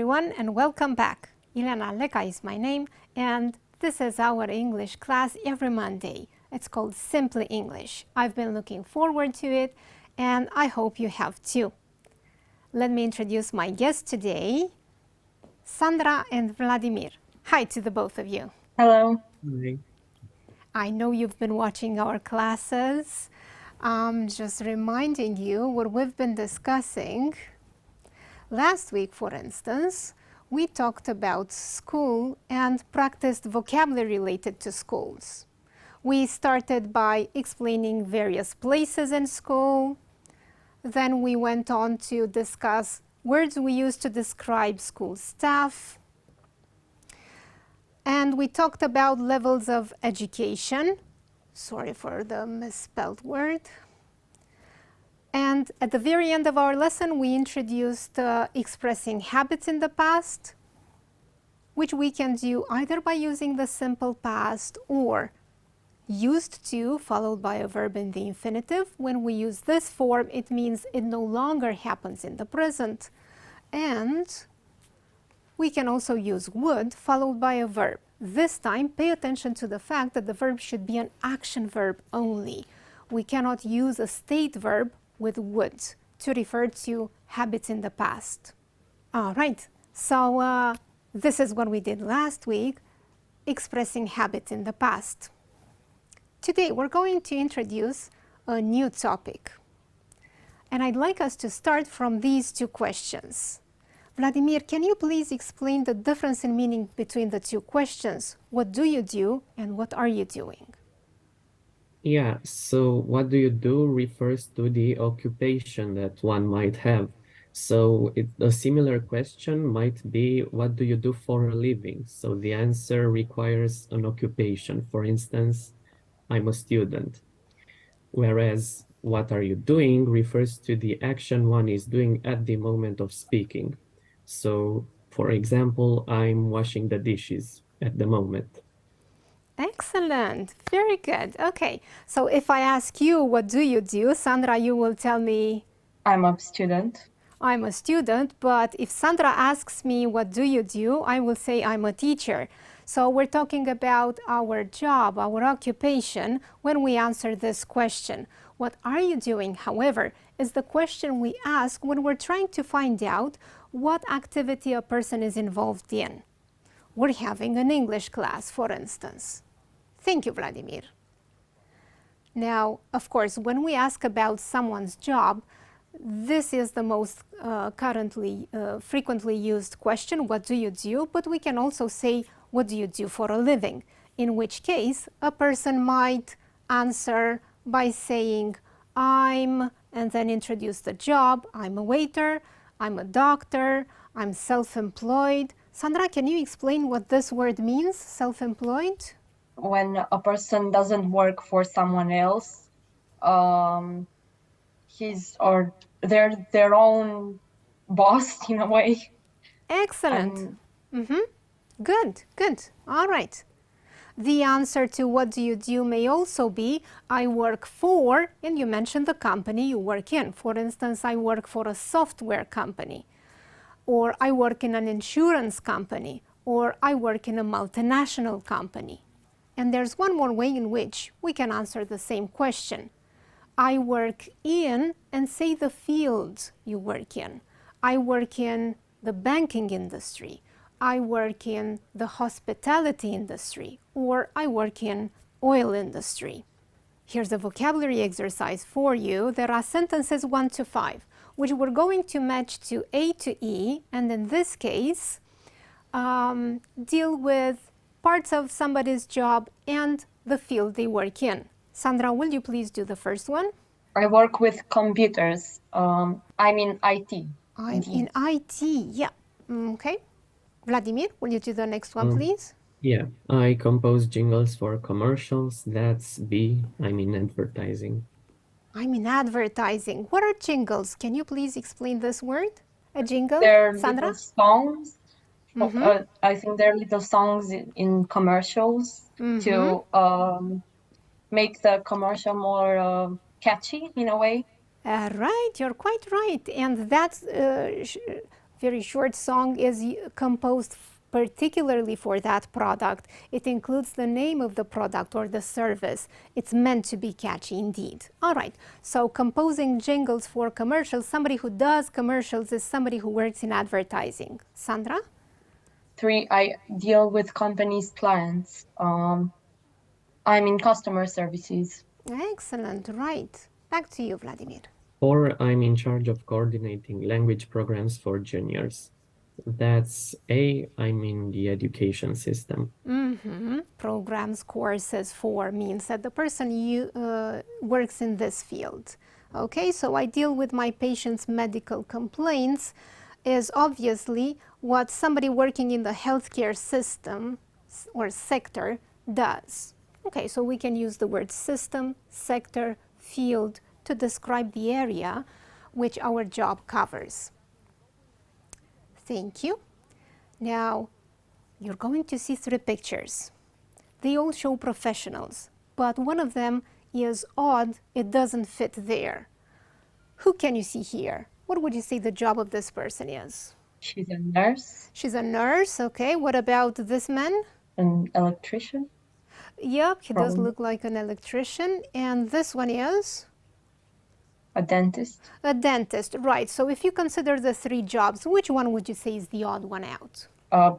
everyone, and welcome back. Ileana Leca is my name, and this is our English class every Monday. It's called Simply English. I've been looking forward to it, and I hope you have too. Let me introduce my guests today, Sandra and Vladimir. Hi to the both of you. Hello. Hi. I know you've been watching our classes. I'm just reminding you what we've been discussing. Last week, for instance, we talked about school and practiced vocabulary related to schools. We started by explaining various places in school. Then we went on to discuss words we use to describe school staff. And we talked about levels of education. Sorry for the misspelled word. And at the very end of our lesson, we introduced expressing habits in the past, which we can do either by using the simple past or used to followed by a verb in the infinitive. When we use this form, it means it no longer happens in the present. And we can also use would followed by a verb. This time, pay attention to the fact that the verb should be an action verb only. We cannot use a state verb with would to refer to habits in the past. All right, so this is what we did last week, expressing habits in the past. Today, we're going to introduce a new topic. And I'd like us to start from these two questions. Vladimir, can you please explain the difference in meaning between the two questions? What do you do and what are you doing? Yeah, so what do you do refers to the occupation that one might have. So a similar question might be, what do you do for a living? So the answer requires an occupation. For instance, I'm a student. Whereas what are you doing refers to the action one is doing at the moment of speaking. So, for example, I'm washing the dishes at the moment. Excellent, very good. Okay, so if I ask you, what do you do? Sandra, you will tell me, I'm a student. I'm a student, but if Sandra asks me, what do you do? I will say I'm a teacher. So we're talking about our job, our occupation, when we answer this question. What are you doing, however, is the question we ask when we're trying to find out what activity a person is involved in. We're having an English class, for instance. Thank you, Vladimir. Now, of course, when we ask about someone's job, this is the most frequently used question, what do you do? But we can also say, what do you do for a living? In which case, a person might answer by saying, I'm, and then introduce the job. I'm a waiter, I'm a doctor, I'm self-employed. Sandra, can you explain what this word means, self-employed? When a person doesn't work for someone else, he's or they're their own boss in a way. Excellent. Good, good. All right. The answer to what do you do may also be, I work for, and you mentioned the company you work in. For instance, I work for a software company, or I work in an insurance company, or I work in a multinational company. And there's one more way in which we can answer the same question. I work in, and say the field you work in. I work in the banking industry. I work in the hospitality industry, or I work in oil industry. Here's a vocabulary exercise for you. There are sentences 1 to 5, which we're going to match to A to E, and in this case, deal with parts of somebody's job and the field they work in. Sandra, will you please do the first one? I work with computers. I'm in IT. I'm in IT, yeah. Okay. Vladimir, will you do the next one, please? Yeah, I compose jingles for commercials. That's B. I'm in advertising. I'm in advertising. What are jingles? Can you please explain this word? A jingle, They're Sandra? little songs. I think they're little songs in commercials to make the commercial more catchy in a way. Right, you're quite right. And that's very short song is composed particularly for that product. It includes the name of the product or the service. It's meant to be catchy indeed. All right, so composing jingles for commercials, somebody who does commercials is somebody who works in advertising. Sandra? 3, I deal with companies' clients. I'm in customer services. Excellent, right. Back to you, Vladimir. 4, I'm in charge of coordinating language programs for juniors. That's A, I'm in the education system. Programs, courses for means that the person works in this field. Okay, so I deal with my patients' medical complaints is obviously what somebody working in the healthcare system or sector does. Okay, so we can use the word system, sector, field to describe the area which our job covers. Thank you. Now, you're going to see 3 pictures. They all show professionals, but one of them is odd, it doesn't fit there. Who can you see here? What would you say the job of this person is? She's a nurse. She's a nurse, okay. What about this man? An electrician. Yep, he does Probably. look like an electrician. And this one is? A dentist. A dentist, right. So if you consider the 3 jobs, which one would you say is the odd one out?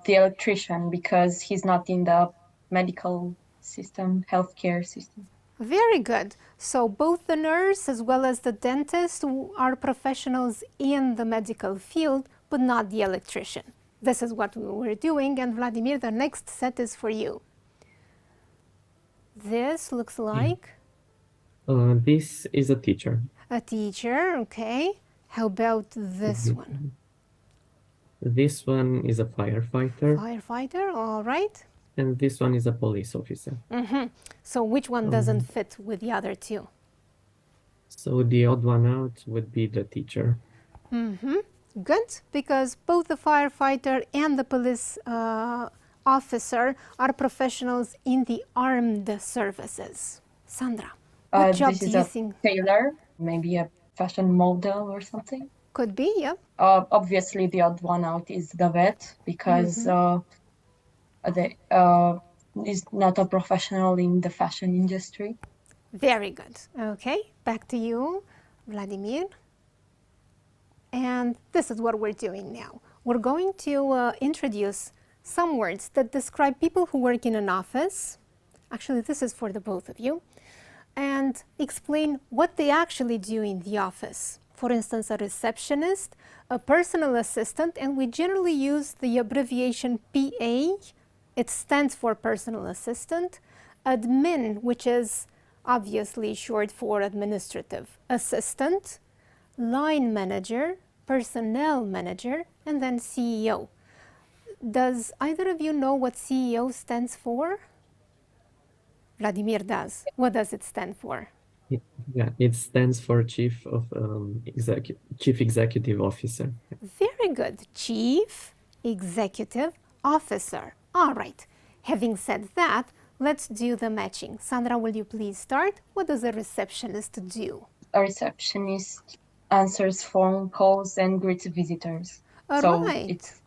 The electrician, because he's not in the medical system, healthcare system. Very good. So both the nurse as well as the dentist are professionals in the medical field, but not the electrician. This is what we were doing, and Vladimir, the next set is for you. This looks like This is a teacher. a teacher, okay. How about this one? This one is a firefighter, Firefighter, all right. and this one is a police officer. So which one doesn't fit with the other 2? So the odd one out would be the teacher. Good, because both the firefighter and the police officer are professionals in the armed services. Sandra, what job This do is you a think? tailor, maybe a fashion model or something. Could be, yeah. Obviously, the odd one out is the vet, because is not a professional in the fashion industry. Very good. Okay, back to you, Vladimir. And this is what we're doing now. We're going to introduce some words that describe people who work in an office. Actually, this is for the both of you. And explain what they actually do in the office. For instance, a receptionist, a personal assistant, and we generally use the abbreviation PA. It stands for personal assistant. Admin, which is obviously short for administrative assistant. Line manager, personnel manager, and then CEO. Does either of you know what CEO stands for? Vladimir does. What does it stand for? Yeah, it stands for Chief Executive Officer. Very good. Chief Executive Officer. All right. Having said that, let's do the matching. Sandra, will you please start? What does a receptionist do? A receptionist answers phone calls and greets visitors. All So right. it's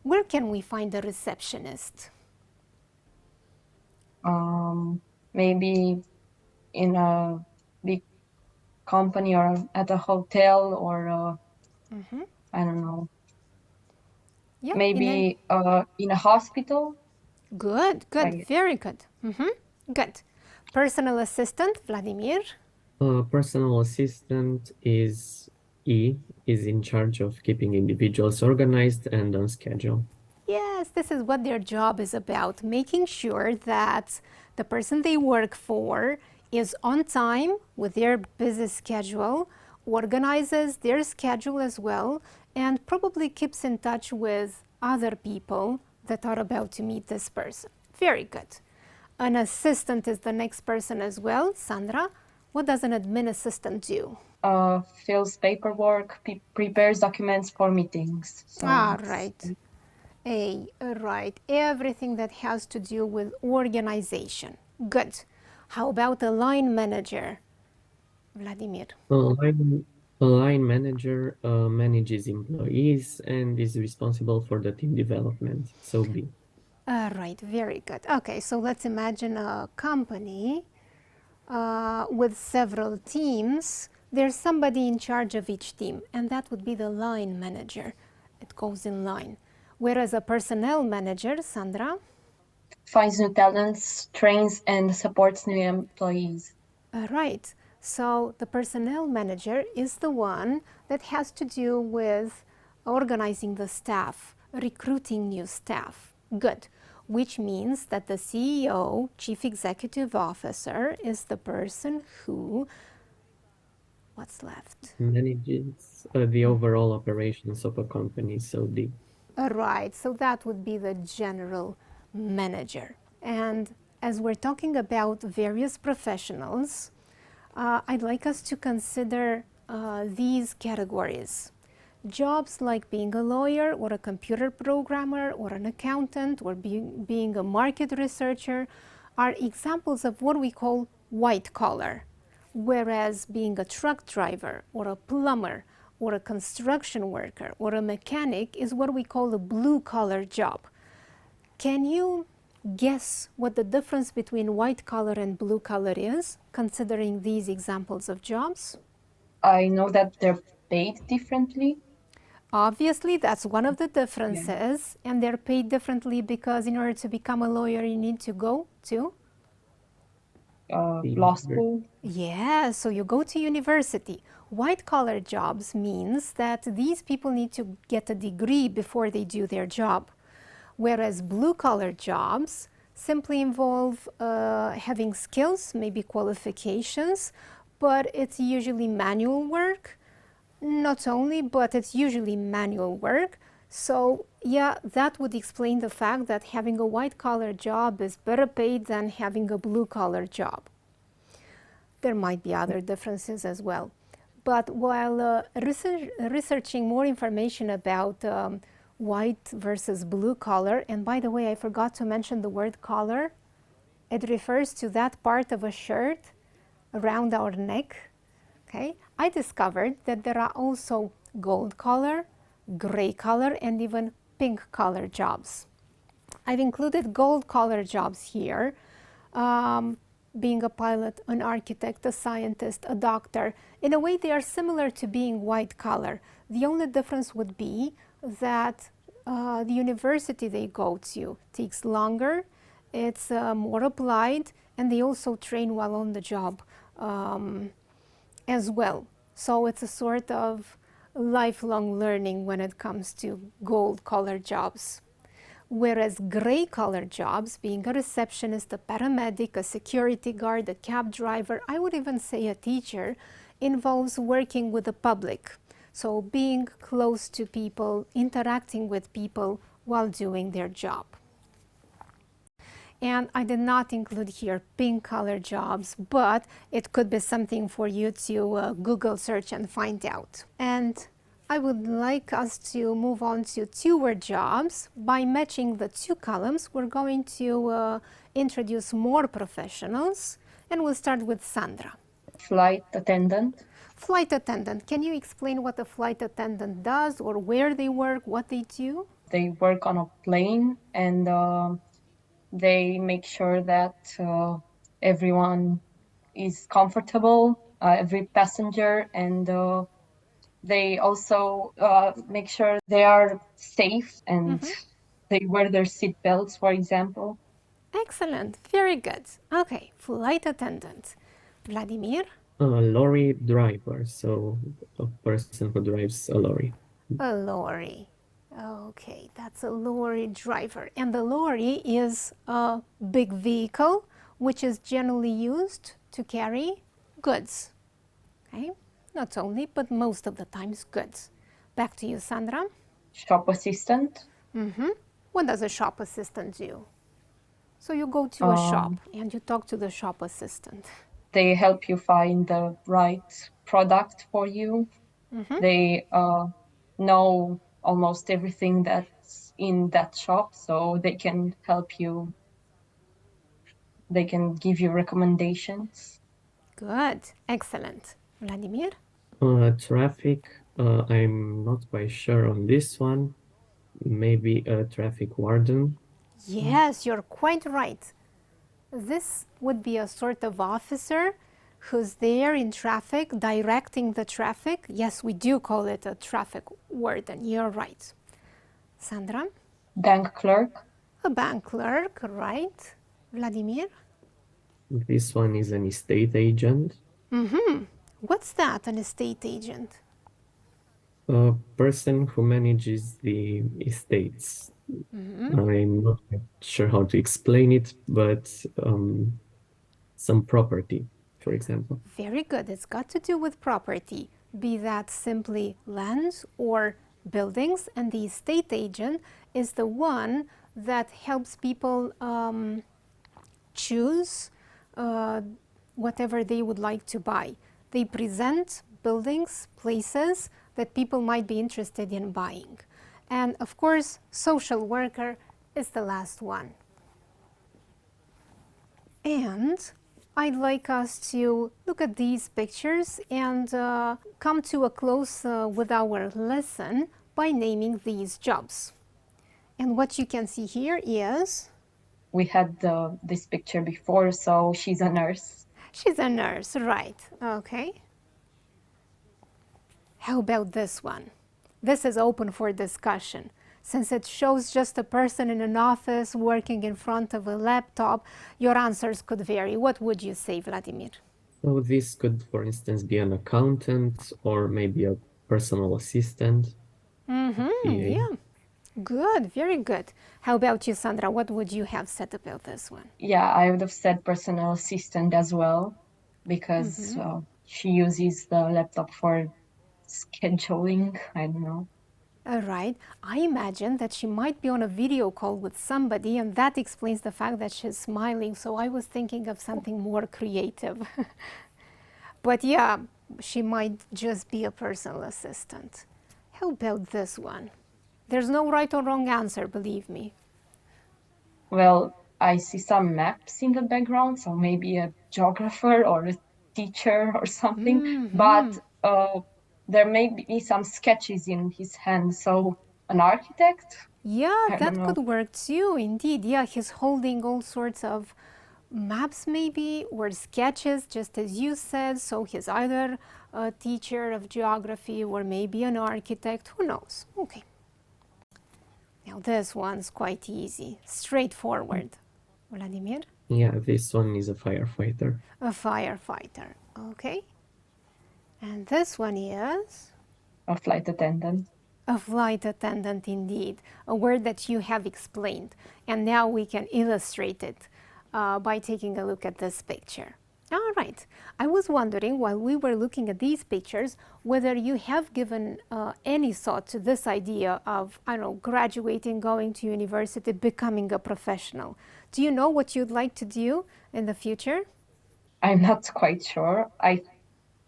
Where can we find a receptionist? maybe in a big company or at a hotel or I don't know, Yep, maybe in a hospital. Good, good, Right. very good. Good. Personal assistant, Vladimir. Personal assistant is in charge of keeping individuals organized and on schedule. Yes, this is what their job is about, making sure that the person they work for is on time with their busy schedule, organizes their schedule as well, and probably keeps in touch with other people that are about to meet this person. Very good. An assistant is the next person as well. Sandra, what does an admin assistant do? Fills paperwork, prepares documents for meetings. So Right. Right. Everything that has to do with organization. Good. How about a line manager? Vladimir. Line A line manager manages employees and is responsible for the team development. So B. Right, very good. Okay, so let's imagine a company with several teams. There's somebody in charge of each team, and that would be the line manager. It goes in line. Whereas a personnel manager, Sandra? Finds new talents, trains and supports new employees. Right. So the personnel manager is the one that has to do with organizing the staff, recruiting new staff. Good. Which means that the CEO, Chief Executive Officer, is the person who, what's left? Manages the overall operations of a company. So D. Right, so that would be the general manager. And as we're talking about various professionals, I'd like us to consider these categories. Jobs like being a lawyer or a computer programmer or an accountant or being a market researcher are examples of what we call white collar, whereas being a truck driver or a plumber or a construction worker or a mechanic is what we call a blue collar job. Can you guess what the difference between white collar and blue collar is, considering these examples of jobs? I know that they're paid differently. Obviously, that's one of the differences, and they're paid differently because in order to become a lawyer, you need to go to? Law school. Yeah, so you go to university. White-collar jobs means that these people need to get a degree before they do their job, whereas blue-collar jobs simply involve having skills, maybe qualifications, but it's usually manual work. Not only, but it's usually manual work. So yeah, that would explain the fact that having a white-collar job is better paid than having a blue-collar job. There might be other differences as well. But while researching more information about white versus blue collar, and by the way, I forgot to mention the word collar. It refers to that part of a shirt around our neck. Okay, I discovered that there are also gold collar, gray collar, and even pink collar jobs. I've included gold collar jobs here, being a pilot, an architect, a scientist, a doctor. In a way, they are similar to being white collar. The only difference would be that the university they go to takes longer, it's more applied, and they also train while on the job as well. So it's a sort of lifelong learning when it comes to gold collar jobs. Whereas gray collar jobs, being a receptionist, a paramedic, a security guard, a cab driver, I would even say a teacher, involves working with the public. So being close to people, interacting with people while doing their job. And I did not include here pink collar jobs, but it could be something for you to Google search and find out. And I would like us to move on to two-word jobs. By matching the two columns, we're going to introduce more professionals, and we'll start with Sandra. Flight attendant. Flight attendant. Can you explain what a flight attendant does, or where they work, what they do? They work on a plane, and they make sure that everyone is comfortable, every passenger, and they also make sure they are safe and they wear their seat belts, for example. Excellent, very good. Okay, flight attendant. Vladimir? A lorry driver, so a person who drives a lorry. A lorry. Okay, that's a lorry driver. And the lorry is a big vehicle which is generally used to carry goods. Okay, not only, but most of the times goods. Back to you, Sandra. Shop assistant. What does a shop assistant do? So you go to a shop and you talk to the shop assistant. They help you find the right product for you. They know almost everything that's in that shop, so they can help you. They can give you recommendations. Good, excellent. Vladimir? Traffic, I'm not quite sure on this one. Maybe a traffic warden. Yes, you're quite right. This would be a sort of officer who's there in traffic, directing the traffic. Yes, we do call it a traffic warden. You're right. Sandra? Bank clerk. A bank clerk, right? Vladimir? This one is an estate agent. What's that, an estate agent? A person who manages the estates. I'm not quite sure how to explain it, but some property, for example. Very good. It's got to do with property, be that simply lands or buildings, and the estate agent is the one that helps people choose whatever they would like to buy. They present buildings, places that people might be interested in buying. And of course, social worker is the last one. And I'd like us to look at these pictures and come to a close with our lesson by naming these jobs. And what you can see here is... We had this picture before, so she's a nurse. She's a nurse, right. Okay. How about this one? This is open for discussion. Since it shows just a person in an office working in front of a laptop, your answers could vary. What would you say, Vladimir? So this could, for instance, be an accountant or maybe a personal assistant. Yeah, good, very good. How about you, Sandra? What would you have said about this one? Yeah, I would have said personal assistant as well, because she uses the laptop for scheduling. I don't know. All right. I imagine that she might be on a video call with somebody, and that explains the fact that she's smiling. So I was thinking of something more creative. But yeah, she might just be a personal assistant. How about this one? There's no right or wrong answer, believe me. Well, I see some maps in the background, so maybe a geographer or a teacher or something. But there may be some sketches in his hand, so an architect? Yeah, that could work too, indeed. Yeah, he's holding all sorts of maps maybe, or sketches, just as you said. So he's either a teacher of geography or maybe an architect, who knows? Okay. Now this one's quite easy, straightforward. Vladimir? Yeah, this one is a firefighter. A firefighter, okay. And this one is? A flight attendant. A flight attendant, indeed, a word that you have explained. And now we can illustrate it by taking a look at this picture. All right. I was wondering, while we were looking at these pictures, whether you have given any thought to this idea of, I don't know, graduating, going to university, becoming a professional. Do you know what you'd like to do in the future? I'm not quite sure.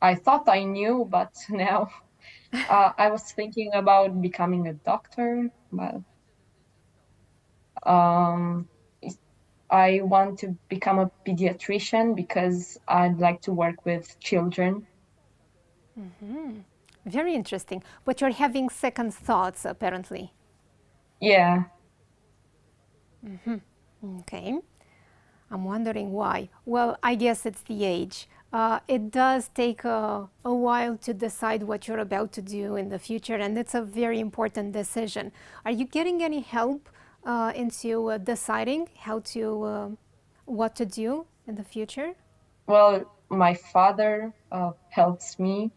I thought I knew, but now I was thinking about becoming a doctor, but I want to become a pediatrician because I'd like to work with children. Very interesting. But you're having second thoughts, apparently. Yeah. Okay. I'm wondering why. Well, I guess it's the age. It does take a while to decide what you're about to do in the future, and it's a very important decision. Are you getting any help into deciding what to do in the future? Well, my father helps me.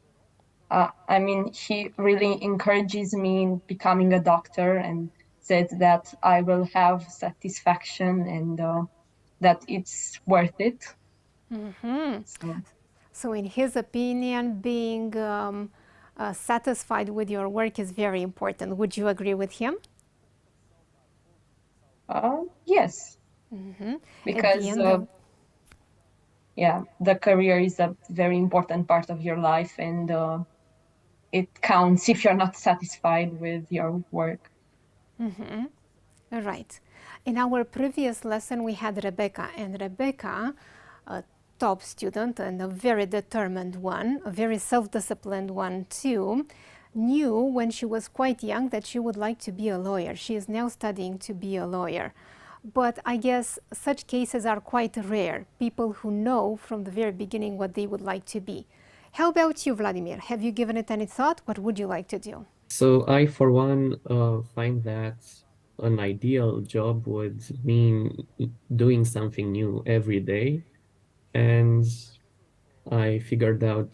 I mean, he really encourages me in becoming a doctor and said that I will have satisfaction and that it's worth it. So in his opinion, being satisfied with your work is very important. Would you agree with him? Yes. Because the career is a very important part of your life, and it counts if you're not satisfied with your work. Right. In our previous lesson, we had Rebecca, and Rebecca top student and a very determined one, a very self-disciplined one too, knew when she was quite young that she would like to be a lawyer. She is now studying to be a lawyer. But I guess such cases are quite rare, people who know from the very beginning what they would like to be. How about you, Vladimir? Have you given it any thought? What would you like to do? So I, for one, find that an ideal job would mean doing something new every day. And I figured out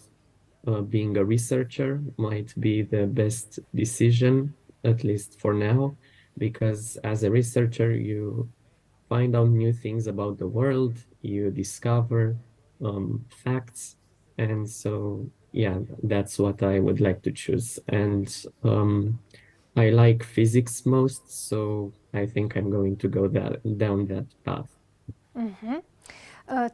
being a researcher might be the best decision, at least for now, because as a researcher, you find out new things about the world, you discover facts. And so, yeah, that's what I would like to choose. And I like physics most, so I think I'm going to go down that path. Mm-hmm.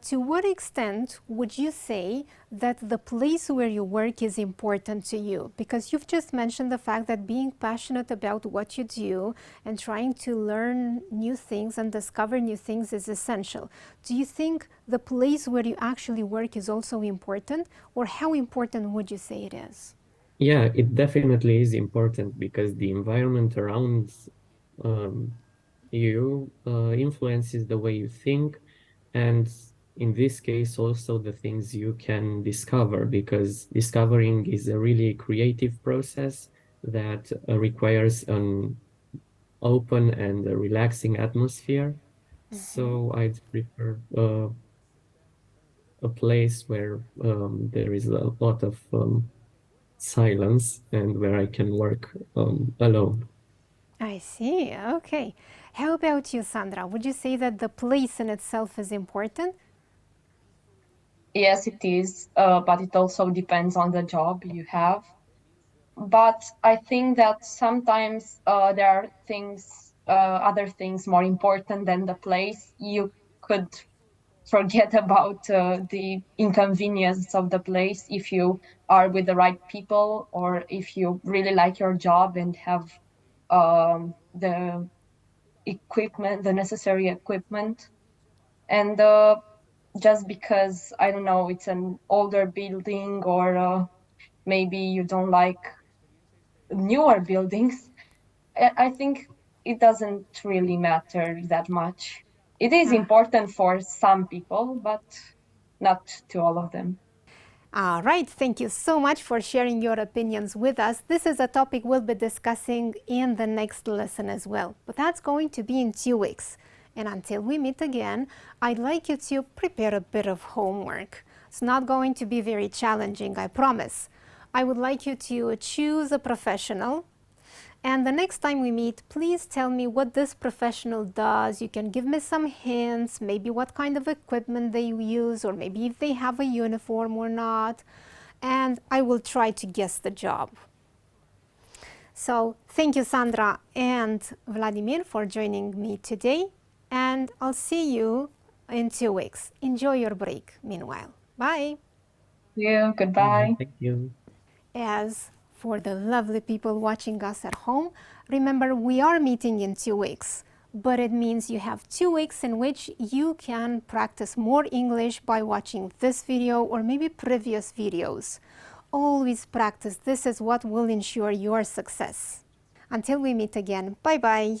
To what extent would you say that the place where you work is important to you? Because you've just mentioned the fact that being passionate about what you do and trying to learn new things and discover new things is essential. Do you think the place where you actually work is also important, or how important would you say it is? Yeah, it definitely is important because the environment around you influences the way you think, and in this case also the things you can discover, because discovering is a really creative process that requires an open and a relaxing atmosphere. So I'd prefer a place where there is a lot of silence and where I can work alone. I see. Okay. How about you, Sandra? Would you say that the place in itself is important? Yes, it is, but it also depends on the job you have. But I think that sometimes there are things, other things more important than the place. You could forget about the inconvenience of the place if you are with the right people, or if you really like your job and have the equipment, the necessary equipment. And just because, I don't know, it's an older building, or maybe you don't like newer buildings, I think it doesn't really matter that much. It is important for some people, but not to all of them. All right, thank you so much for sharing your opinions with us. This is a topic we'll be discussing in the next lesson as well, but that's going to be in 2 weeks. And until we meet again, I'd like you to prepare a bit of homework. It's not going to be very challenging, I promise. I would like you to choose a professional, and the next time we meet, please tell me what this professional does. You can give me some hints, maybe what kind of equipment they use, or maybe if they have a uniform or not, and I will try to guess the job. So thank you, Sandra and Vladimir, for joining me today, and I'll see you in 2 weeks. Enjoy your break meanwhile. Bye. Yeah, goodbye. Thank you. As for the lovely people watching us at home, remember we are meeting in 2 weeks, but it means you have 2 weeks in which you can practice more English by watching this video or maybe previous videos. Always practice. This is what will ensure your success. Until we meet again, bye-bye.